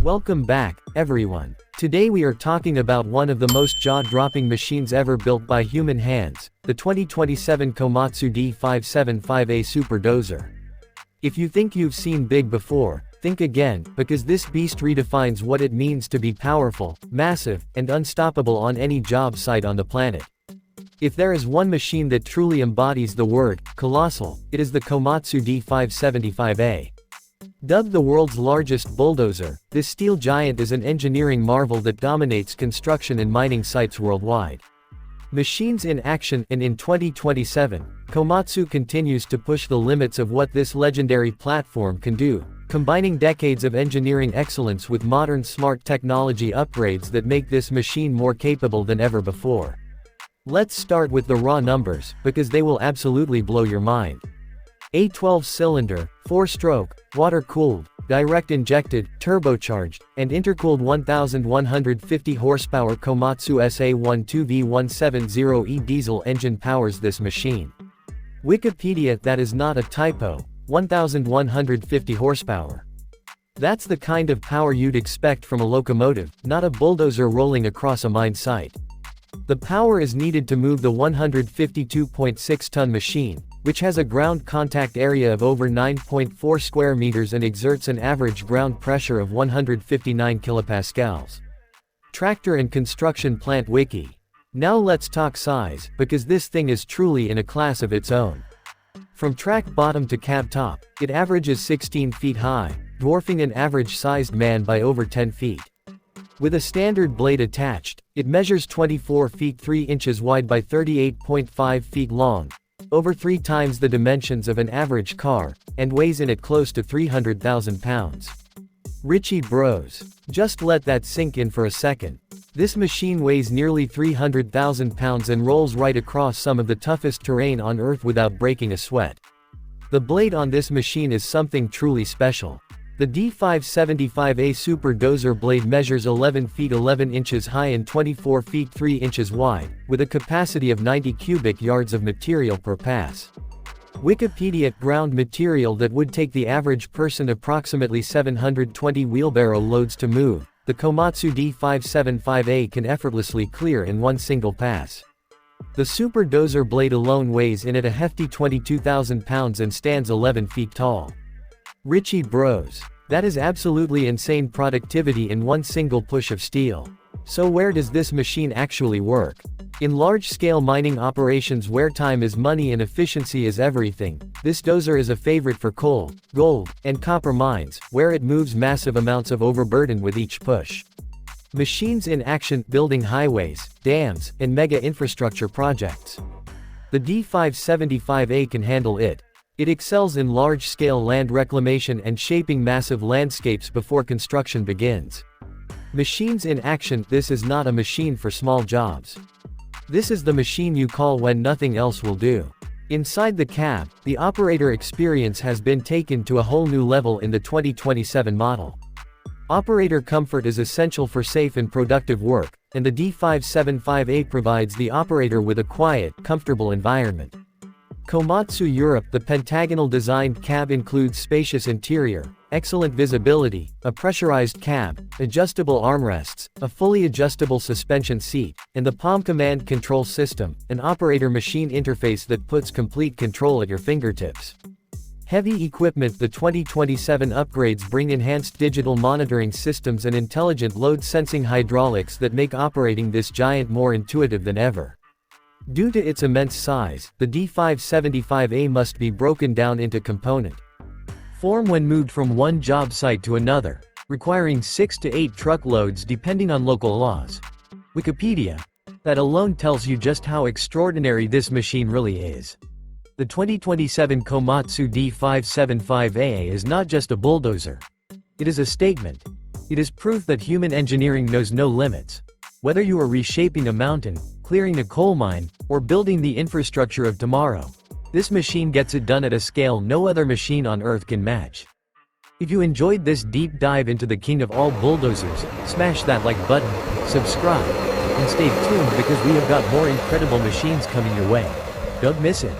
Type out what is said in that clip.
Welcome back, everyone. Today we are talking about one of the most jaw-dropping machines ever built by human hands, the 2027 Komatsu D575A Super Dozer. If you think you've seen big before, think again, because this beast redefines what it means to be powerful, massive, and unstoppable on any job site on the planet. If there is one machine that truly embodies the word colossal, it is the Komatsu D575A. Dubbed the world's largest bulldozer, this steel giant is an engineering marvel that dominates construction and mining sites worldwide. Machines in action, and in 2027, Komatsu continues to push the limits of what this legendary platform can do, combining decades of engineering excellence with modern smart technology upgrades that make this machine more capable than ever before. Let's start with the raw numbers, because they will absolutely blow your mind. A 12-cylinder, 4-stroke, water-cooled, direct-injected, turbocharged, and intercooled 1,150 horsepower Komatsu SA12V170E diesel engine powers this machine. Wikipedia, that is not a typo, 1,150 horsepower. That's the kind of power you'd expect from a locomotive, not a bulldozer rolling across a mine site. The power is needed to move the 152.6-ton machine, which has a ground contact area of over 9.4 square meters and exerts an average ground pressure of 159 kilopascals. Tractor and Construction Plant Wiki. Now let's talk size, because this thing is truly in a class of its own. From track bottom to cab top, it averages 16 feet high, dwarfing an average-sized man by over 10 feet. With a standard blade attached, it measures 24 feet 3 inches wide by 38.5 feet long, over 3 times the dimensions of an average car, and weighs in at close to 300,000 pounds. Richie Bros. Just let that sink in for a second. This machine weighs nearly 300,000 pounds and rolls right across some of the toughest terrain on Earth without breaking a sweat. The blade on this machine is something truly special. The D575A Super Dozer blade measures 11 feet 11 inches high and 24 feet 3 inches wide, with a capacity of 90 cubic yards of material per pass. Wikipedia: ground material that would take the average person approximately 720 wheelbarrow loads to move, the Komatsu D575A can effortlessly clear in one single pass. The Super Dozer blade alone weighs in at a hefty 22,000 pounds and stands 11 feet tall. Richie Bros. That is absolutely insane productivity in one single push of steel. So where does this machine actually work? In large-scale mining operations where time is money and efficiency is everything, this dozer is a favorite for coal, gold, and copper mines, where it moves massive amounts of overburden with each push. Machines in action, building highways, dams, and mega infrastructure projects. The D575A can handle it. It excels in large-scale land reclamation and shaping massive landscapes before construction begins. Machines in action, this is not a machine for small jobs. This is the machine you call when nothing else will do. Inside the cab, the operator experience has been taken to a whole new level in the 2027 model. Operator comfort is essential for safe and productive work, and the D575A provides the operator with a quiet, comfortable environment. Komatsu Europe: the pentagonal-designed cab includes spacious interior, excellent visibility, a pressurized cab, adjustable armrests, a fully adjustable suspension seat, and the Palm Command Control System, an operator-machine interface that puts complete control at your fingertips. Heavy equipment: the 2027 upgrades bring enhanced digital monitoring systems and intelligent load-sensing hydraulics that make operating this giant more intuitive than ever. Due to its immense size, the D575A must be broken down into component form when moved from one job site to another, requiring 6 to 8 truckloads depending on local laws. Wikipedia. That alone tells you just how extraordinary this machine really is. The 2027 Komatsu D575A is not just a bulldozer. It is a statement. It is proof that human engineering knows no limits. Whether you are reshaping a mountain, clearing a coal mine, or building the infrastructure of tomorrow, this machine gets it done at a scale no other machine on Earth can match. If you enjoyed this deep dive into the king of all bulldozers, smash that like button, subscribe, and stay tuned because we have got more incredible machines coming your way. Don't miss it.